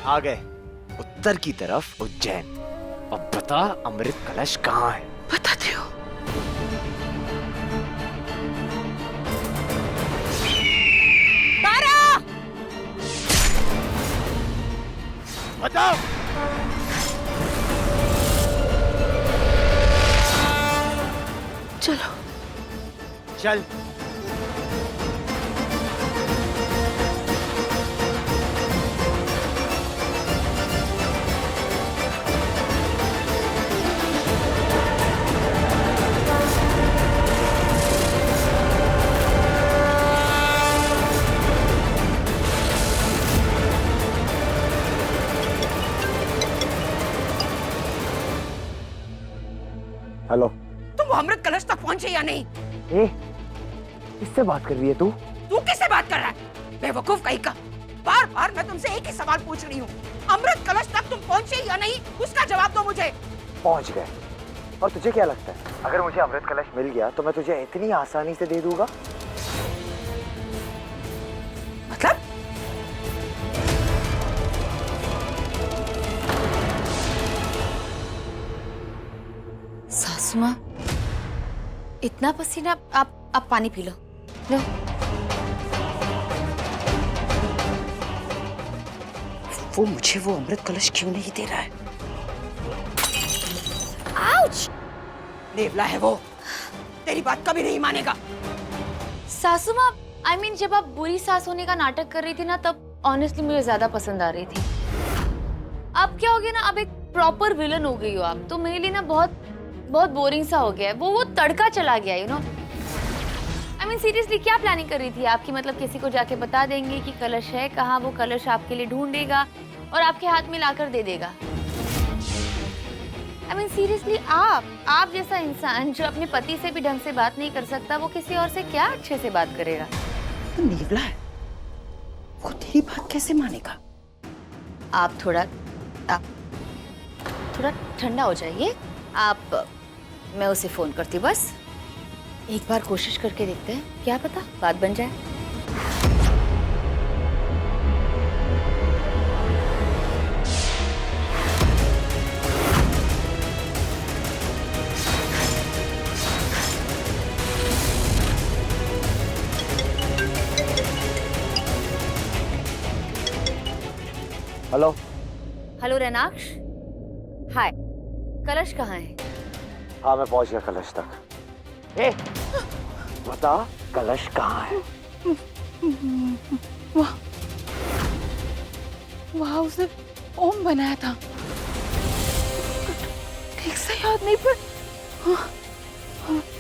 आ गए उत्तर की तरफ उज्जैन। अब बता अमृत कलश कहाँ है? बताते हो। तारा! बताओ। चलो चल। हेलो। तुम वो अमृत कलश तक पहुंचे या नहीं? ए, किससे बात कर रही है तू? तू किससे बात कर रहा है? बेवकूफ कहीं का। बार बार मैं तुमसे एक ही सवाल पूछ रही हूँ। अमृत कलश तक तुम पहुंचे या नहीं, उसका जवाब दो मुझे। पहुंच गए। और तुझे क्या लगता है अगर मुझे अमृत कलश मिल गया तो मैं तुझे इतनी आसानी से दे दूंगा? मतलब? सासू माँ, इतना पसीना, आप पानी पी लो। लो। वो मुझे वो अमृत कलश क्यों नहीं दे रहा है? आउच! नेवला है वो, तेरी बात कभी नहीं मानेगा। सासू माँ, I mean, जब आप बुरी सास होने का नाटक कर रही थी ना, तब ऑनेस्टली मुझे ज्यादा पसंद आ रही थी। अब क्या हो गया ना, अब एक प्रॉपर विलन हो गई हो आप, तो मेरे लिए ना बहुत बोरिंग सा हो गया है। वो तड़का चला गया, you know. I mean, seriously क्या प्लानिंग कर रही थी आपकी? मतलब किसी को जाके बता देंगे कि कलश है कहाँ, वो कलश आपके लिए ढूंढेगा और आपके हाथ में लाकर दे देगा। I mean, सीरियसली आप जैसा इंसान जो अपने पति से भी ढंग से बात नहीं कर सकता, वो किसी और से क्या अच्छे से बात करेगा? तो नेवला है, वो तेरी बात कैसे मानेगा? आप थोड़ा ठंडा हो जाइए। मैं उसे फोन करती हूँ, बस एक बार कोशिश करके देखते हैं, क्या पता बात बन जाए। हेलो। हेलो रैनाक्ष, हाय। कलश कहाँ है? हाँ, मैं पहुंच गया कलश तक। ए, बता कलश कहाँ है? वाह, उसे ओम बनाया था। ठीक से याद नहीं, पर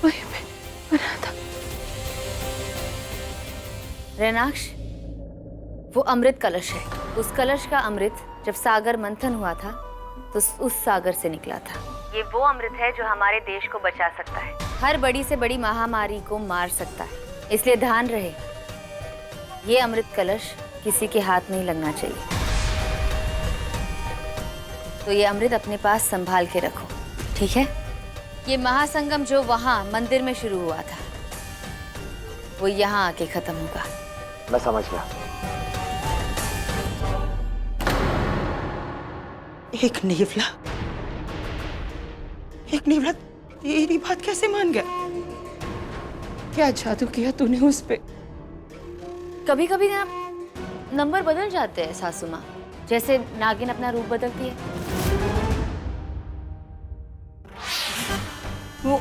वही पे बनाया था। रैनाक्ष, वो अमृत कलश है। उस कलश का अमृत जब सागर मंथन हुआ था तो उस सागर से निकला था। ये वो अमृत है जो हमारे देश को बचा सकता है, हर बड़ी से बड़ी महामारी को मार सकता है। इसलिए ध्यान रहे, ये अमृत कलश किसी के हाथ नहीं लगना चाहिए। तो ये अमृत अपने पास संभाल के रखो, ठीक है? ये महासंगम जो वहां मंदिर में शुरू हुआ था, वो यहाँ आके खत्म होगा। मैं समझ गया। एक नेवला तेरी बात कैसे मान गया? क्या जादू किया तूने उस पे? कभी कभी ना नंबर बदल जाते हैं सासू माँ, जैसे नागिन अपना रूप बदलती है। वो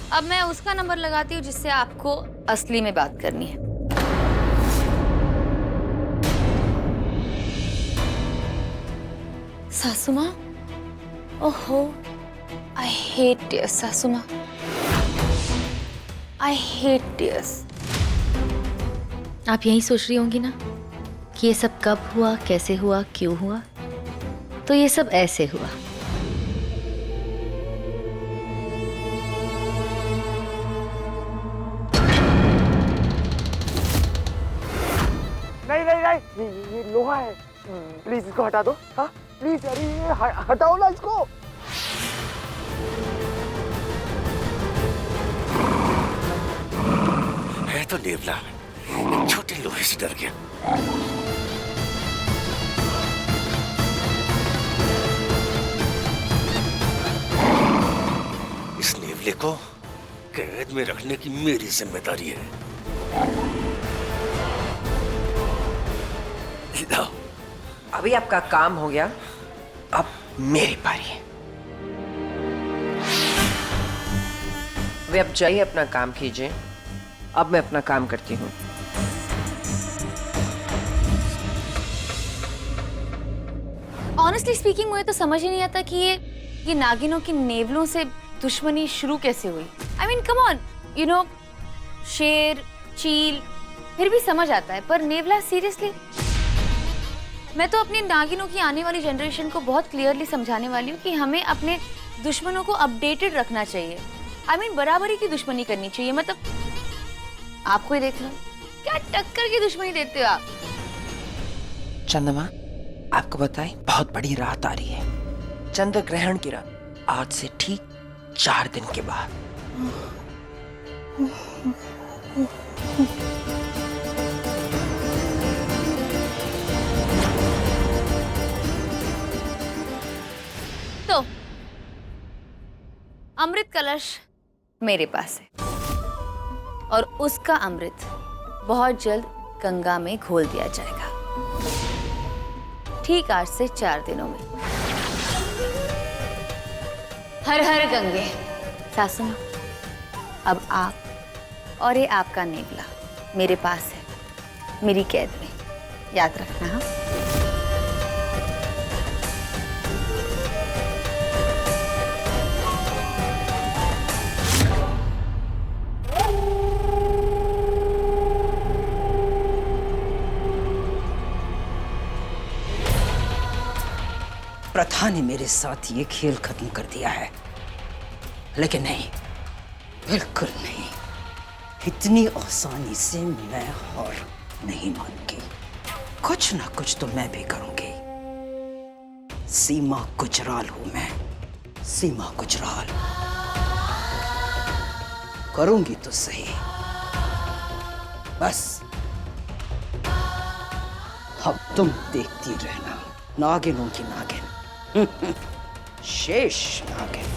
अब मैं उसका नंबर लगाती हूँ जिससे आपको असली में बात करनी है। सासू माँ, ओहो, आई हेट टीयर्स सासू माँ, आई हेट टीयर्स। आप यही सोच रही होंगी ना कि ये सब कब हुआ, कैसे हुआ, क्यों हुआ? तो ये सब ऐसे हुआ। नहीं, ये लोहा है। प्लीज इसको हटा दो। हाँ प्लीज, अरे ये हटाओ ना इसको। तो नेवला एक छोटे लोहे से डर गया। इस नेवले को कैद में रखने की मेरी जिम्मेदारी है। लाओ। अभी आपका काम हो गया, अब मेरी बारी है। वे अब जाइए, अपना काम कीजिए। अब मैं अपना काम करती हूँ। ऑनेस्टली स्पीकिंग मुझे तो समझ ही नहीं आता कि ये नागिनों की नेवलों से दुश्मनी शुरू कैसे हुई। I mean come on, you know, शेर, चील फिर भी समझ आता है, पर नेवला सीरियसली। मैं तो अपनी नागिनों की आने वाली जनरेशन को बहुत क्लियरली समझाने वाली हूँ कि हमें अपने दुश्मनों को अपडेटेड रखना चाहिए। आई मीन बराबरी की दुश्मनी करनी चाहिए। मतलब आपको ही देख लो, क्या टक्कर की दुश्मनी देते हो आप। चंद्रमा, आपको बताएं, बहुत बड़ी रात आ रही है, चंद्र ग्रहण की रात, आज से ठीक 4 दिन के बाद। तो अमृत कलश मेरे पास है और उसका अमृत बहुत जल्द गंगा में घोल दिया जाएगा, ठीक आज से 4 दिनों में। हर हर गंगे। सासू मां, अब आप और ये आपका नेवला मेरे पास है, मेरी कैद में, याद रखना। हाँ, प्रथा ने मेरे साथ ये खेल खत्म कर दिया है, लेकिन नहीं, बिल्कुल नहीं। इतनी आसानी से मैं हार नहीं मानूंगी। कुछ ना कुछ तो मैं भी करूंगी। सीमा गुजराल हूं मैं, सीमा गुजराल। करूंगी तो सही। बस अब तुम देखती रहना, नागिनों की नागिन। शेष नागिन।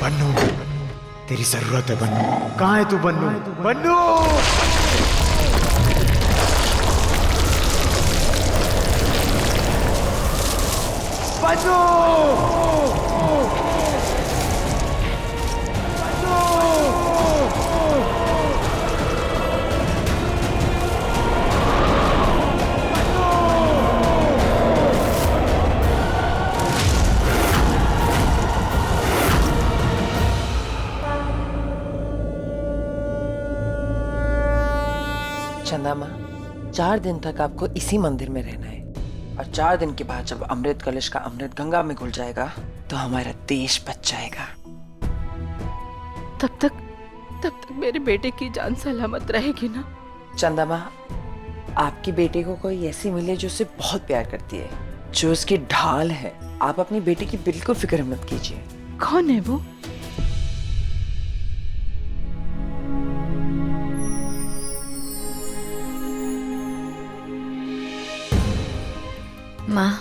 बन्नू, तेरी जरूरत है बन्नू। कहाँ है तू बन्नू? बन्नू! बन्नू! चंदा माँ, 4 दिन तक आपको इसी मंदिर में रहना है, और 4 दिन के बाद जब अमृत कलश का अमृत गंगा में घुल जाएगा तो हमारा देश बच जाएगा। तब तक मेरे बेटे की जान सलामत रहेगी ना? चंदा माँ, आपके बेटे को कोई ऐसी मिले जो उसे बहुत प्यार करती है, जो उसकी ढाल है। आप अपनी बेटी की बिल्कुल फिक्र मत कीजिए। कौन है वो? माँ,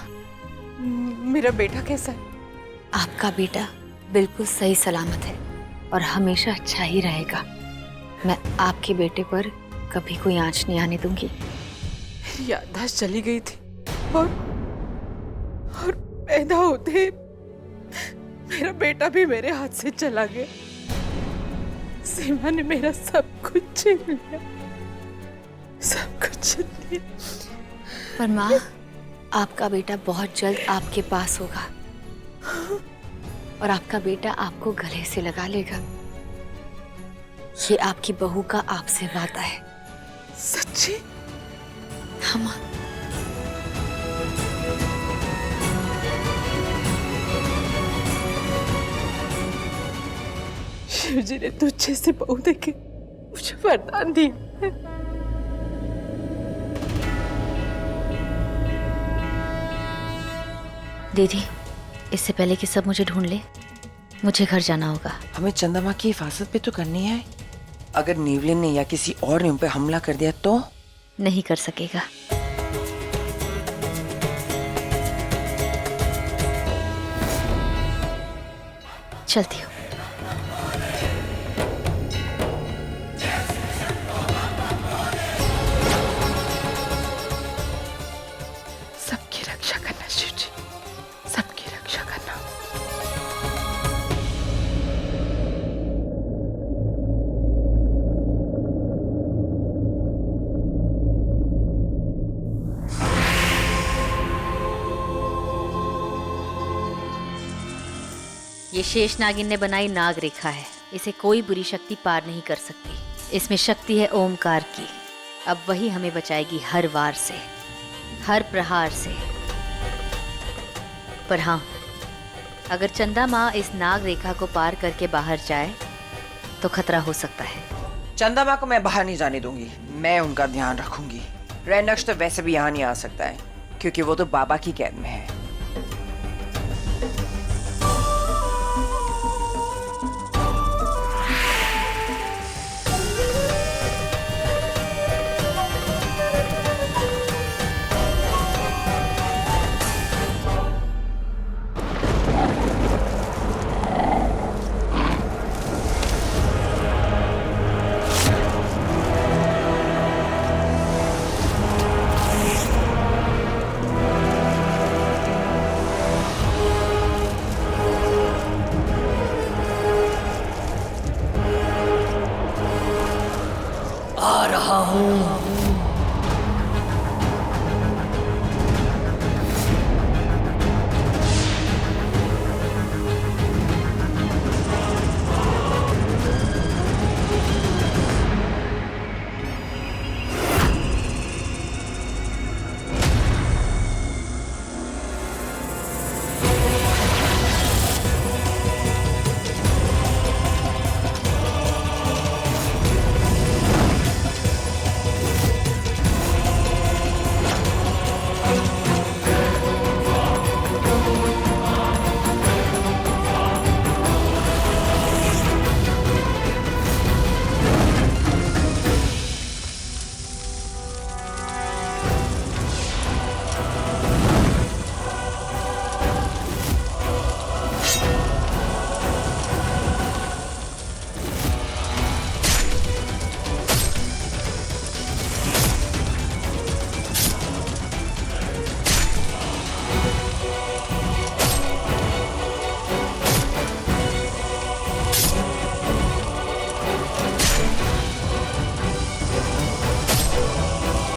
मेरा बेटा कैसा है? आपका बेटा बिल्कुल सही सलामत है और हमेशा अच्छा ही रहेगा। मैं आपके बेटे पर कभी कोई आंच नहीं आने दूंगी। मेरी याददाश्त चली गई थी और पैदा होते मेरा बेटा भी मेरे हाथ से चला गया। सीमा ने मेरा सब कुछ छीन लिया, सब कुछ छीन लिया। पर माँ, आपका बेटा बहुत जल्द आपके पास होगा और आपका बेटा आपको गले से लगा लेगा। ये आपकी बहू का आपसे वादा है। सच्ची? हाँ माँ। शिव जी ने तुझे से बहू देके मुझे वरदान दिया है। दीदी, इससे पहले कि सब मुझे ढूंढ ले, मुझे घर जाना होगा। हमें चंदा माँ की हिफाजत भी तो करनी है। अगर नीवलिन ने या किसी और ने उन पे हमला कर दिया तो? नहीं कर सकेगा। चलती हूँ। सबकी रक्षा करना शिव जी, सबकी रक्षा करना। ये शेष नागिन ने बनाई नाग रेखा है। इसे कोई बुरी शक्ति पार नहीं कर सकती। इसमें शक्ति है ओमकार की। अब वही हमें बचाएगी हर वार से, हर प्रहार से। पर हाँ, अगर चंदा माँ इस नाग रेखा को पार करके बाहर जाए तो खतरा हो सकता है। चंदा माँ को मैं बाहर नहीं जाने दूंगी। मैं उनका ध्यान रखूंगी। रैनक्ष तो वैसे भी यहाँ नहीं आ सकता है क्योंकि वो तो बाबा की कैद में है। आ रहा हूँ।